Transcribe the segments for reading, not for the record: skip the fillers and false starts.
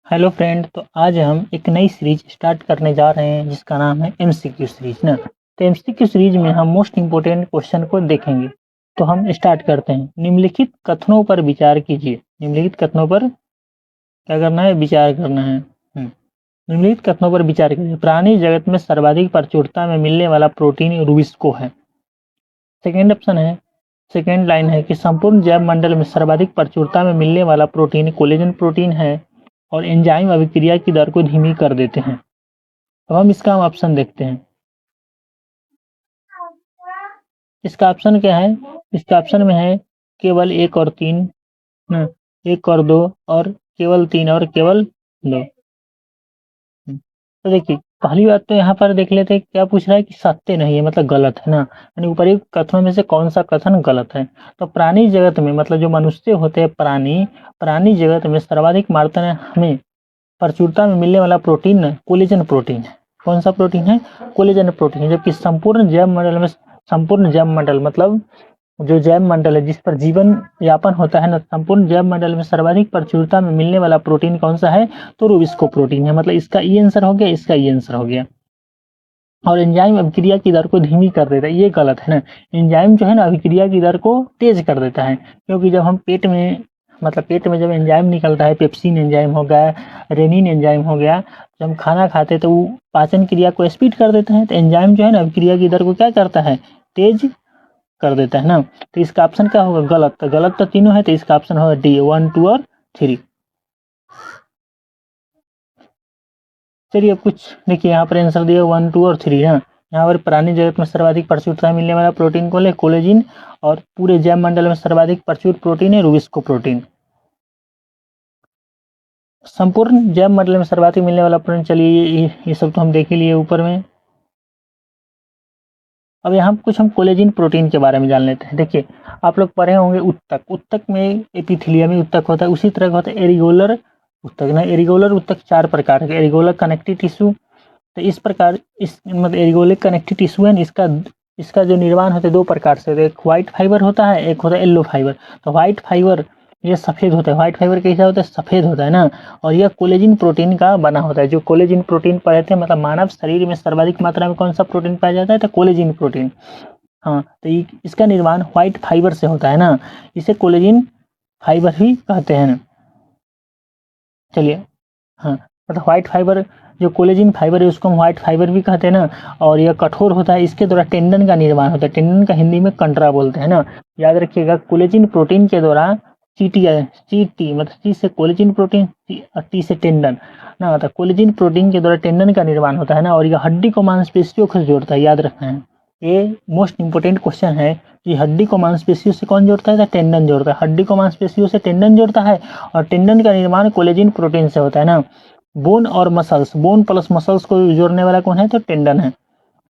Hello friend, तो आज हम एक नई सीरीज स्टार्ट करने जा रहे हैं जिसका नाम है एमसीक्यू सीरीज ना। तो एमसीक्यू सीरीज में हम मोस्ट इम्पोर्टेंट क्वेश्चन को देखेंगे। तो हम स्टार्ट करते हैं। निम्नलिखित कथनों पर विचार कीजिए। निम्नलिखित कथनों पर क्या करना है? विचार करना है। निम्नलिखित कथनों पर विचार कीजिए। प्राणी जगत में सर्वाधिक प्रचुरता में मिलने वाला प्रोटीन रूबिस्को है। सेकेंड ऑप्शन है, सेकेंड लाइन है कि संपूर्ण जैव मंडल में सर्वाधिक प्रचुरता में मिलने वाला प्रोटीन कोलेजन प्रोटीन है और एंजाइम अभिक्रिया की दर को धीमी कर देते हैं। अब हम इसका ऑप्शन देखते हैं। इसका ऑप्शन क्या है? इसका ऑप्शन में है केवल 1 और 3, 1 और 2 और केवल 3 और केवल 2। तो देखिए, पहली बात तो यहाँ पर देख लेते हैं क्या पूछ रहा है कि सत्य नहीं है, मतलब गलत है ना। यानी ऊपरी कथनों में से कौन सा कथन गलत है? तो प्राणी जगत में, मतलब जो मनुष्य होते हैं प्राणी जगत में सर्वाधिक मात्रा में प्रचुरता में मिलने वाला प्रोटीन कोलेजन प्रोटीन है। कौन सा प्रोटीन है? कोलेजन प्रोटीन है। जबकि संपूर्ण जैव मंडल मतलब जो जैव मंडल है जिस पर जीवन यापन होता है ना, संपूर्ण जैव मंडल में सर्वाधिक प्रचुरता में मिलने वाला प्रोटीन कौन सा है? तो रूबिस्को प्रोटीन है। मतलब इसका ई आंसर हो गया, इसका ई आंसर हो गया। और एंजाइम अभिक्रिया की दर को धीमी कर देता है, ये गलत है ना। एंजाइम जो है ना अभिक्रिया की दर को तेज कर देता है, क्योंकि जब हम पेट में, मतलब पेट में जब एंजाइम निकलता है, पेप्सिन एंजाइम हो गया, रेनिन एंजाइम हो गया, जब हम खाना खाते हैं तो वो पाचन क्रिया को स्पीड कर देता है। तो एंजाइम जो है ना अभिक्रिया की दर को क्या करता है? तेज कर देता है ना। तो इसका ऑप्शन क्या होगा? गलत। तो गलत तो तीनों है, तो इसका ऑप्शन होगा डी, 1, 2 और 3। चलिए अब कुछ देखिए, यहाँ पर आंसर दिया 1, 2 और 3 ना। यहाँ पर प्राणी जगत में सर्वाधिक प्रचुरता मिलने वाला प्रोटीन को ले कोलेजिन, और पूरे जैव मंडल में सर्वाधिक प्रचुर प्रोटीन है रूबिस्को प्रोटीन। संपूर्ण जैव मंडल में सर्वाधिक मिलने वाला प्रोटीन, चलिए ये सब तो हम देख ही लिए ऊपर में। अब यहाँ कुछ हम कोलेजिन प्रोटीन के बारे में जान लेते हैं। देखिए, आप लोग पढ़े होंगे उत्तक में एपिथेलियमी उत्तक होता है, उसी तरह का होता है एरिगोलर उत्तक ना। एरिगोलर उत्तक 4 प्रकार के, एरिगोलर कनेक्टिव टिश्यू। तो इस प्रकार इस मतलब एरिगोलिक कनेक्टिव टिश्यू है, इसका इसका जो निर्माण होता है 2 प्रकार से। एक व्हाइट फाइबर होता है, एक होता है येलो फाइबर। तो व्हाइट फाइबर ये सफ़ेद होता है। व्हाइट फाइबर कैसा होता है? सफ़ेद होता है ना। और यह कोलेजिन प्रोटीन का बना होता है। जो कोलेजिन प्रोटीन पढ़े थे, मतलब मानव शरीर में सर्वाधिक मात्रा में कौन सा प्रोटीन पाया जाता है? तो कोलेजिन प्रोटीन। हाँ, तो इसका निर्माण व्हाइट फाइबर से होता है ना। इसे कोलेजिन फाइबर ही कहते हैं ना। चलिए, हाँ, मतलब व्हाइट फाइबर, जो कोलेजिन फाइबर है उसको हम व्हाइट फाइबर भी कहते हैं ना। और यह कठोर होता है, इसके द्वारा टेंडन का निर्माण होता है। टेंडन का हिंदी में कंडरा बोलते हैं ना। याद रखिएगा, कोलेजिन प्रोटीन के द्वारा टी मतलब टी से कोलेजिन प्रोटीन और टी से टेंडन ना। तो कोलेजिन प्रोटीन के द्वारा टेंडन का निर्माण होता है ना, और यह हड्डी को मांसपेशियों से जोड़ता है। याद रखना है, ये मोस्ट इंपोर्टेंट क्वेश्चन है कि हड्डी को मांसपेशियों से कौन जोड़ता है? तो टेंडन जोड़ता है। हड्डी को मांसपेशियों से टेंडन जोड़ता है, और टेंडन का निर्माण कोलेजिन प्रोटीन से होता है ना। बोन और मसल्स, बोन प्लस मसल्स को जोड़ने वाला कौन है? तो टेंडन है।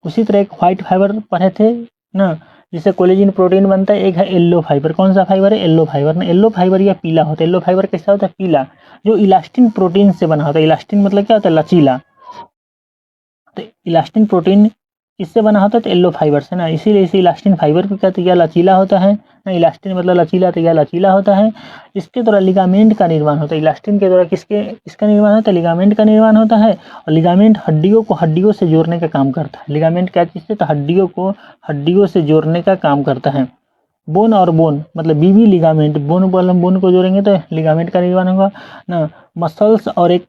उसी तरह एक व्हाइट फाइबर पढ़े थे ना, जिससे कोलेजिन प्रोटीन बनता है। एक है येलो फाइबर। कौन सा फाइबर है? येलो फाइबर ना। येलो फाइबर या पीला होता है। येलो फाइबर कैसा होता है? पीला, जो इलास्टिन प्रोटीन से बना होता है। इलास्टिन मतलब क्या होता है? लचीला। तो इलास्टिन प्रोटीन इससे बना होता है, तो येलो फाइबर से ना, इसीलिए इसे इलास्टिन फाइबर भी कहते हैं। यह लचीला होता है ना। इलास्टिन मतलब लचीला, तो यह लचीला होता है। इसके द्वारा लिगामेंट का निर्माण होता है। इलास्टिन के द्वारा इसका निर्माण होता है? लिगामेंट का निर्माण होता है। और लिगामेंट हड्डियों को हड्डियों से जोड़ने का काम करता है। लिगामेंट क्या चीज़ है? तो हड्डियों को हड्डियों से जोड़ने का काम करता है। बोन और बोन मतलब बीबी लिगामेंट, बोन को जोड़ेंगे तो लिगामेंट का निर्माण होगा ना। मसल्स और एक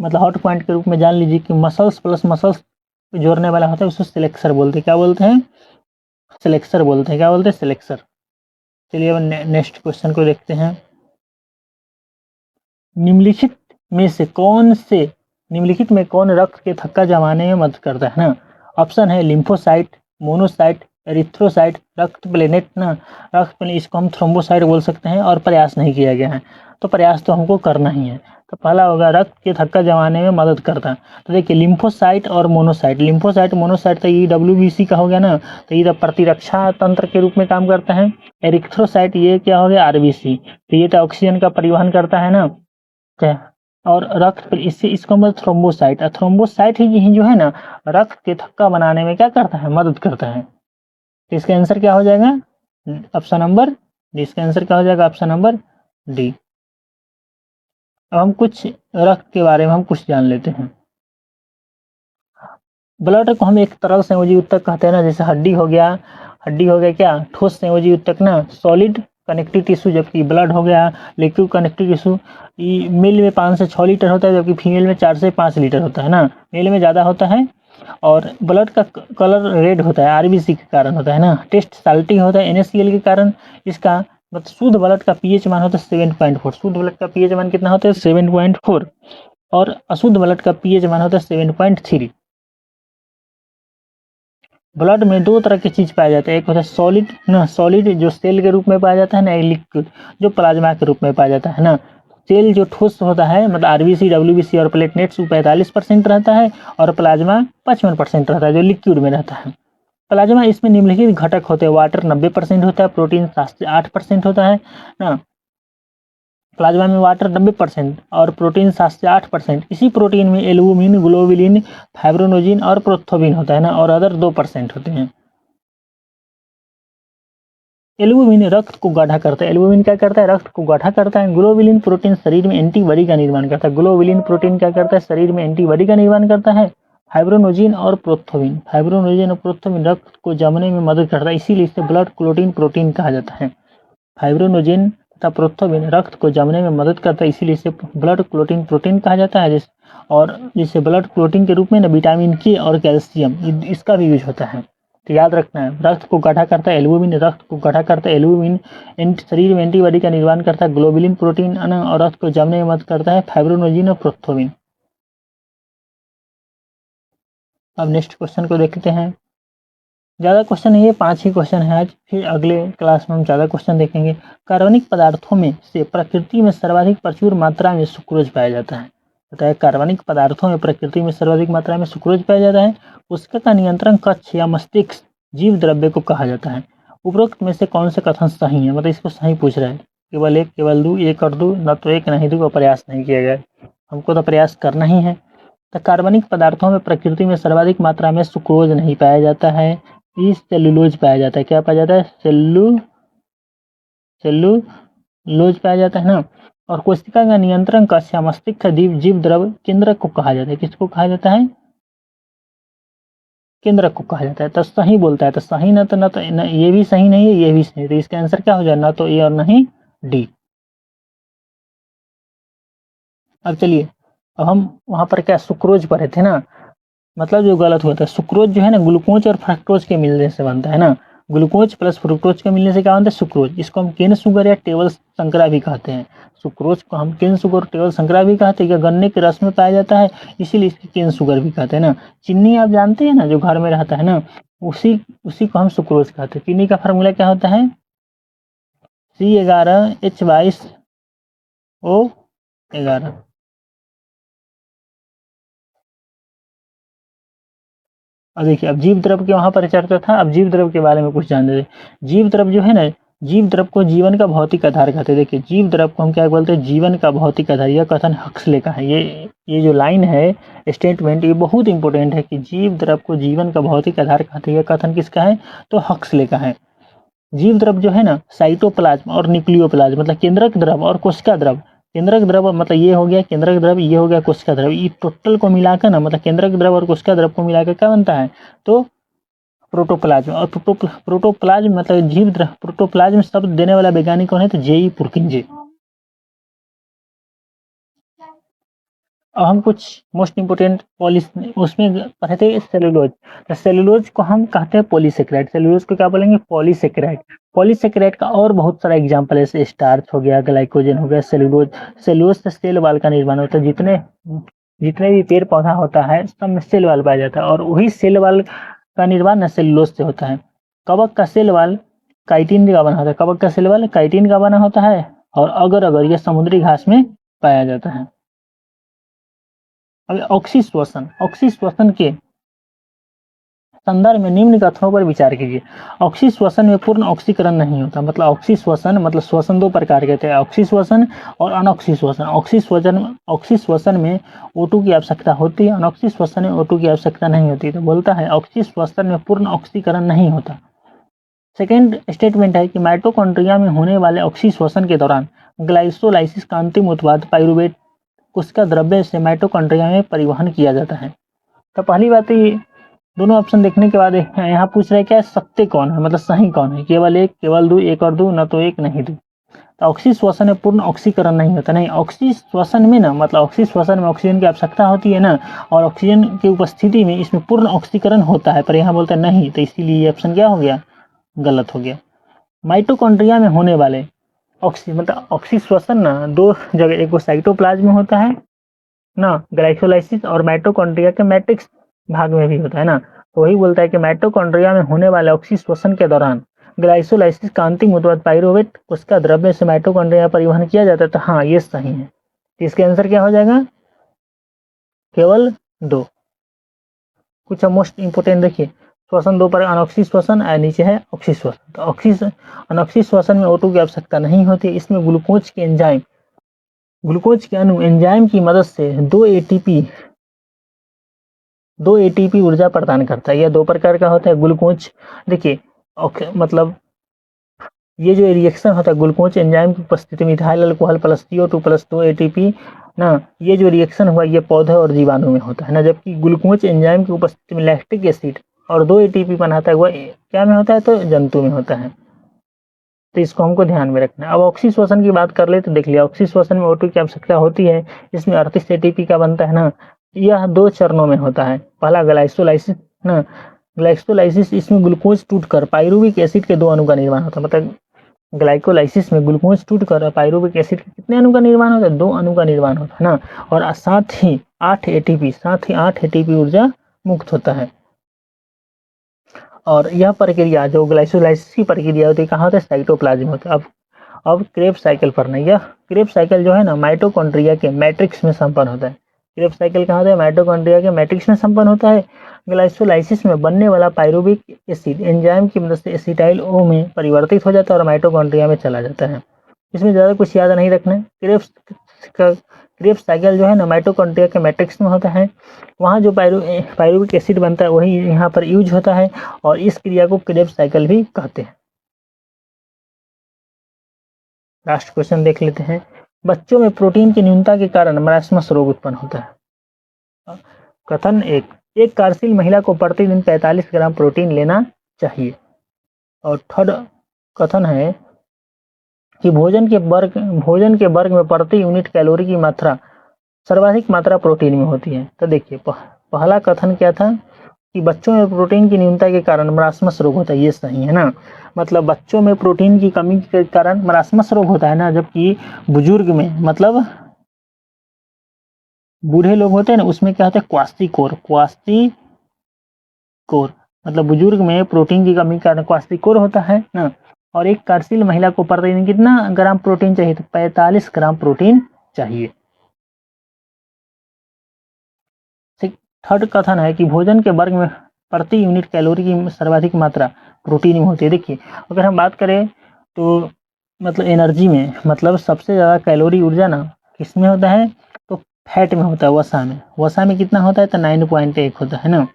मतलब हॉट पॉइंट के रूप में जान लीजिए कि मसल्स प्लस मसल्स जोड़ने वाला होता है, उसको सिलेक्सर बोलते हैं। क्या बोलते हैं? सिलेक्सर बोलते हैं। क्या बोलते हैं? सिलेक्सर। चलिए अब नेक्स्ट क्वेश्चन को देखते हैं। निम्नलिखित निम्नलिखित में कौन रक्त के थक्का जमाने में मदद करता है ना? ऑप्शन है लिम्फोसाइट, मोनोसाइट, एरिथ्रोसाइट, रक्त प्लेनेट ना। रक्त प्लेनेट, इसको हम थ्रोम्बोसाइट बोल सकते हैं। और प्रयास नहीं किया गया है, तो प्रयास तो हमको करना ही है। तो पहला होगा रक्त के थक्का जमाने में मदद करता है। तो देखिए, लिम्फोसाइट और मोनोसाइट, लिम्फोसाइट मोनोसाइट, तो ये डब्ल्यूबीसी का हो गया ना। तो ये प्रतिरक्षा तंत्र के रूप में काम करता है। एरिथ्रोसाइट ये क्या हो गया? आरबीसी, तो ये तो ऑक्सीजन का परिवहन करता है ना। क्या? और रक्त इससे इसको मतलब थ्रोम्बोसाइट, थ्रोम्बोसाइट ही जो है ना रक्त के थक्का बनाने में क्या करता है? मदद करता है। तो इसका आंसर क्या हो जाएगा? Option number D. इसका आंसर क्या हो जाएगा? Option number D. अब हम कुछ रक्त के बारे में हम कुछ जान लेते हैं। ब्लड को हम एक तरल संयोजी ऊतक कहते हैं ना, जैसे हड्डी हो गया क्या ठोस संयोजी ऊतक ना, सॉलिड कनेक्टिव टिश्यू, जबकि ब्लड हो गया लिक्विड कनेक्टिव टिश्यू। मेल में 5 से 6 लीटर होता है, जबकि फीमेल में 4 से 5 लीटर होता है ना, मेल में ज़्यादा होता है। और ब्लड का कलर रेड होता है, आरबीसी के कारण होता है ना। टेस्ट साल्टी होता है NaCl के कारण। इसका मतलब शुद्ध ब्लड का पीएच मान होता है 7.4। शुद्ध ब्लड का पीएच मान कितना होता है 7.4, और अशुद्ध ब्लड का पीएच मान होता है 7.3। ब्लड में दो तरह की चीज पाया जाता है, एक होता है सॉलिड ना, सॉलिड जो सेल के रूप में पाया जाता है ना, एक लिक्विड जो प्लाज्मा के रूप में पाया जाता है ना। सेल जो ठोस होता है मतलब आरबीसी, डब्ल्यूबीसी और प्लेटलेट्स 45% रहता है, और प्लाज्मा 55% रहता है जो लिक्विड में रहता है। प्लाज्मा इसमें निम्नलिखित घटक होते हैं, वाटर 90% होता है, प्रोटीन 7 से 8% होता है ना। प्लाज्मा में वाटर 90% और प्रोटीन 7 से 8%। इसी प्रोटीन में एल्बुमिन, ग्लोबुलिन, फाइब्रोनोजिन और प्रोथ्रोबिन होता है ना, और अदर 2% होते हैं। एल्बुमिन रक्त को गाढ़ा करता है। एल्बुमिन क्या करता है, रक्त को गाढ़ा करता है। ग्लोबुलिन प्रोटीन शरीर में एंटीबॉडी का निर्माण करता है। ग्लोबुलिन प्रोटीन क्या करता है, शरीर में एंटीबॉडी का निर्माण करता है। फाइब्रोनोजिन और प्रोथ्रोबिन रक्त को जमने में मदद करता है, इसीलिए इसे ब्लड क्लोटिंग प्रोटीन कहा जाता है। फाइब्रोनोजिन तथा प्रोथ्रोबिन रक्त को जमने में मदद करता है, इसीलिए इसे ब्लड क्लोटिंग प्रोटीन कहा जाता है। और जिससे ब्लड क्लोटिंग के रूप में ना विटामिन के और कैल्शियम इसका भी यूज होता है। तो याद रखना है, रक्त को गाढ़ा करता है एल्बुमिन, रक्त को गाढ़ा करता है एल्बुमिन, शरीर में एंटीबॉडी का निर्माण करता है ग्लोबुलिन प्रोटीन, और रक्त को जमने में मदद करता है फाइब्रोनोजिन और प्रोथ्रोबिन। अब नेक्स्ट क्वेश्चन को देखते हैं। ज़्यादा क्वेश्चन नहीं है, 5 ही क्वेश्चन है आज, फिर अगले क्लास में हम ज़्यादा क्वेश्चन देखेंगे। कार्बनिक पदार्थों में से प्रकृति में सर्वाधिक प्रचुर मात्रा में सुक्रोज पाया जाता है। बताया कार्बनिक पदार्थों में प्रकृति में सर्वाधिक मात्रा में सुक्रोज पाया जाता है। उसका का नियंत्रण कक्ष या मस्तिष्क जीव द्रव्य को कहा जाता है। उपरोक्त में से कौन से कथन सही है, मतलब इसको सही पूछ रहा है। केवल एक, केवल दो, एक और दो, न तो एक नहीं दो, प्रयास नहीं किया गया। हमको तो प्रयास करना ही है। तो कार्बनिक पदार्थों में प्रकृति में सर्वाधिक मात्रा में सुक्रोज नहीं पाया जाता है, इस सेलुलोज पाया जाता है। क्या पाया जाता है, सेलुलोज पाया जाता है ना। और कोशिका का नियंत्रण कक्ष या मस्तिष्क का जीव द्रव केंद्रक को कहा जाता है। किसको कहा जाता है, केंद्रक को कहा जाता है। तो सही बोलता है, तो सही ना, तो ना तो ना, ये भी सही नहीं है, ये भी सही, तो इसका आंसर क्या हो जाए, ना तो ए और नहीं डी। अब चलिए, अब हम वहां पर क्या सुक्रोज पढ़े थे ना, मतलब जो गलत होता है, सुक्रोज जो है ना ग्लूकोज और फ्रक्टोज के मिलने से बनता है ना। ग्लूकोज प्लस फ्रुक्टोज के मिलने से क्या बनता है, सुक्रोज। इसको हम केन शुगर या टेबल संकरा भी कहते हैं। सुक्रोज को हम केन शुगर, टेबल संकरा भी कहते हैं। गन्ने के रस में पाया जाता है, इसीलिए इसकी केन शुगर भी कहते हैं ना। चीनी आप जानते हैं ना, जो घर में रहता है ना, उसी उसी को हम सुक्रोज कहते हैं। चीनी का फार्मूला क्या होता है, C11H22O11। अब देखिए, अब जीव द्रव के वहां पर चर्चा था, अब जीव द्रव के बारे में कुछ जान लेते। जीव द्रव जो है ना, जीव द्रव को जीवन का भौतिक आधार कहते हैं। देखिए, जीव द्रव को हम क्या बोलते हैं, जीवन का भौतिक आधार। यह कथन हक्सले का है। ये जो लाइन है, स्टेटमेंट, ये बहुत इंपॉर्टेंट है कि जीव द्रव को जीवन का भौतिक आधार कहते हैं। यह कथन किसका है, तो हक्सले का है। जीव द्रव जो है ना, साइटोप्लाज्म और न्यूक्लियोप्लाज्म, मतलब केंद्रक द्रव और कोशिका द्रव। केंद्रक द्रव मतलब ये हो गया केंद्रक द्रव, ये हो गया कोशिका द्रव। ये टोटल को मिलाकर ना, मतलब केंद्रक द्रव और कोशिका द्रव को मिलाकर क्या बनता है, तो प्रोटोप्लाज्म। और प्रोटोप्लाज्म मतलब जीव द्रव। प्रोटोप्लाज्म शब्द देने वाला वैज्ञानिक कौन है, तो J.E. पुरकिंजे। अब हम कुछ मोस्ट इंपोर्टेंट उसमें पढ़े थे सेलुलोज। तो सेलुलोज को हम कहते हैं पॉलीसेकेराइड। सेलुलोज को क्या बोलेंगे, पॉलीसेकेराइड। पॉलीसेकेराइड का और बहुत सारा एग्जांपल है, जैसे स्टार्च हो गया, ग्लाइकोजन हो गया, सेलुलोज। सेलुलोज से सेल वाल का निर्माण होता है। जितने भी पेड़ पौधा होता है सब में सेल वाल पाया जाता है, और वही सेल वाल का निर्माण सेलुलोज से होता है। कवक का सेल वाल काइटिन का बना होता है। कवक का सेल वाल काइटिन का बना होता है, और अगर यह समुद्री घास में पाया जाता है। अब ऑक्सीश्वसन के संदर्भ में निम्न कथनों पर विचार कीजिए। ऑक्सीश्वसन में पूर्ण ऑक्सीकरण नहीं होता। मतलब ऑक्सीश्वसन मतलब श्वसन दो प्रकार के थे, ऑक्सीश्वसन और अनऑक्सीश्वसन। ऑक्सीश्वसन में O2 की आवश्यकता होती है, अनऑक्सीश्वसन में O2 की आवश्यकता नहीं होती। तो बोलता है ऑक्सीश्वसन में पूर्ण ऑक्सीकरण नहीं होता। सेकेंड स्टेटमेंट है कि माइटोकॉन्ड्रिया में होने वाले ऑक्सीश्वसन के दौरान ग्लाइसोलाइसिस का अंतिम उत्पाद पाइरूवेट कोशिका द्रव्य से माइटोकॉन्ड्रिया में परिवहन किया जाता है। तो पहली बात तो ये दोनों ऑप्शन देखने के बाद यहाँ पूछ रहे क्या सत्य कौन है, मतलब सही कौन है, केवल एक, केवल दो, एक और दो, न तो एक नहीं दो। तो ऑक्सीश्वसन में पूर्ण ऑक्सीकरण नहीं होता, नहीं, ऑक्सीश्वसन में ना, मतलब ऑक्सीश्वसन में ऑक्सीजन की आवश्यकता होती है ना, और ऑक्सीजन की उपस्थिति में इसमें पूर्ण ऑक्सीकरण होता है, पर यहाँ बोलते हैं नहीं, तो इसीलिए ये ऑप्शन क्या हो गया, गलत हो गया। माइटोकॉन्ड्रिया में होने वाले मतलब ऑक्सीश्वसन ना दो जगह, एक वो साइटोप्लाज्म में होता है ना, ग्लाइकोलाइसिस, और माइटोकॉन्ड्रिया के मैट्रिक्स भाग में भी होता है ना। तो वही बोलता है कि माइटोकॉन्ड्रिया में होने वाले ऑक्सीश्वसन के दौरान ग्लाइकोलाइसिस का अंतिम उत्पाद पाइरूवेट उसका द्रव्य से माइटोकॉन्ड्रिया परिवहन किया जाता है। तो हाँ, ये सही है। तो इसके आंसर क्या हो जाएगा, केवल दो। कुछ मोस्ट इंपोर्टेंट देखिए, श्वसन दो पर अनॉक्सी श्वसन, नीचे है ऑक्सी श्वसन। तो अनॉक्सी श्वसन में O2 की आवश्यकता नहीं होती, इसमें ग्लूकोज के एंजाइम, ग्लूकोज के अणु एंजाइम की मदद से दो एटीपी ऊर्जा प्रदान करता है। यह दो प्रकार का होता है ग्लूकोज। देखिए मतलब ये जो रिएक्शन होता है ग्लूकोज एंजाइम की उपस्थिति में ethyl alcohol plus CO2 plus 2 ATP ना, ये जो रिएक्शन हुआ ये पौधे और जीवाणु में होता है ना, जबकि ग्लूकोज एंजाइम की उपस्थिति में लैक्टिक एसिड और 2 ATP बनाता है, वह क्या में होता है, तो जंतु में होता है। तो इसको हमको ध्यान में रखना है। अब ऑक्सीश्वसन की बात कर ले तो देख लिया, ऑक्सीश्वसन में O2 की आवश्यकता होती है, इसमें 38 ATP का बनता है ना। यह दो चरणों में होता है, पहला ग्लाइकोलाइसिस ना, ग्लाइकोलाइसिस इसमें ग्लूकोज टूटकर पाइरूविक एसिड के दो अणु का निर्माण होता है। मतलब ग्लाइकोलाइसिस में ग्लूकोज टूटकर पाइरूविक एसिड के कितने अणु का निर्माण होता है, दो अणु का निर्माण होता है ना, और साथ ही 8 ATP ऊर्जा मुक्त होता है। और यह प्रक्रिया जो ग्लाइकोलाइसिस की प्रक्रिया होती है कहाँ होता है, साइटोप्लाज्म होता है। अब क्रेब्स साइकिल पढ़ना, यह क्रेब्स साइकिल जो है ना माइटोकॉन्ड्रिया के मैट्रिक्स में संपन्न होता है। क्रेब्स साइकिल कहाँ होता है, माइटोकॉन्ड्रिया के मैट्रिक्स में संपन्न होता है। ग्लाइकोलाइसिस में बनने वाला पाइरूविक एसिड एंजाइम की मदद से एसिटाइल O में परिवर्तित हो जाता है और माइटोकॉन्ड्रिया में चला जाता है। इसमें ज़्यादा कुछ याद नहीं रखना है। क्रेब्स साइकिल जो है ना माइटोकॉन्ड्रिया के मैट्रिक्स में होता है, वहाँ जो पाइरूविक एसिड बनता है वही यहाँ पर यूज होता है, और इस क्रिया को क्रेब्स साइकिल भी कहते हैं। लास्ट क्वेश्चन देख लेते हैं, बच्चों में प्रोटीन की न्यूनता के कारण मरासमस रोग उत्पन्न होता है। कथन एक कार्यशील महिला को प्रतिदिन 45 ग्राम प्रोटीन लेना चाहिए। और थर्ड कथन है कि भोजन के वर्ग में प्रति यूनिट कैलोरी की मात्रा सर्वाधिक मात्रा प्रोटीन में होती है। तो देखिए पहला कथन क्या था कि बच्चों में प्रोटीन की न्यूनता के कारण मरासमस रोग होता है, ये सही है ना। मतलब बच्चों में प्रोटीन की कमी के कारण मरासमस रोग होता है ना, जबकि बुजुर्ग में, मतलब बूढ़े लोग होते हैं ना, उसमें क्या होता है, क्वास्टिकोर, मतलब बुजुर्ग में प्रोटीन की कमी के कारण क्वास्टिकोर होता है ना। और एक कार्यशील महिला को प्रतिदिन कितना ग्राम प्रोटीन चाहिए, तो 45 ग्राम प्रोटीन चाहिए। थर्ड कथन है कि भोजन के वर्ग में प्रति यूनिट कैलोरी की सर्वाधिक मात्रा प्रोटीन में होती है। देखिए अगर हम बात करें तो मतलब एनर्जी में, मतलब सबसे ज़्यादा कैलोरी ऊर्जा ना किस में होता है, तो फैट में होता है, वसा में कितना होता है, तो 9.1 होता है ना।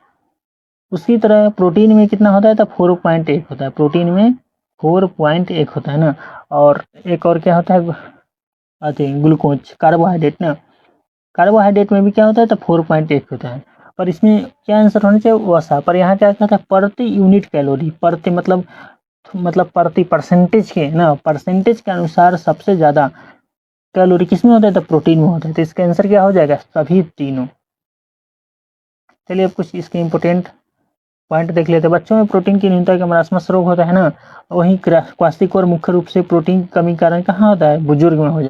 उसी तरह प्रोटीन में कितना होता है, तो 4.1 होता है, प्रोटीन में 4.1 होता है ना। और एक और क्या होता है, ग्लूकोज, कार्बोहाइड्रेट ना, कार्बोहाइड्रेट में भी क्या होता है, तो 4.1 होता है। पर इसमें क्या आंसर होना चाहिए, वसा। पर यहाँ क्या कहता है, प्रति यूनिट कैलोरी, प्रति मतलब प्रति परसेंटेज के अनुसार सबसे ज़्यादा कैलोरी किस में होता है, तो प्रोटीन में होता है। तो इसका आंसर क्या हो जाएगा, सभी तीनों। चलिए अब कुछ इसके इम्पोर्टेंट पॉइंट देख लेते हैं। बच्चों में प्रोटीन की न्यूनता का मरासमस रोग होता है ना, वहीं क्वास्टिकोर मुख्य रूप से प्रोटीन की कमी कारण कहाँ होता है, बुजुर्ग में हो जाता है।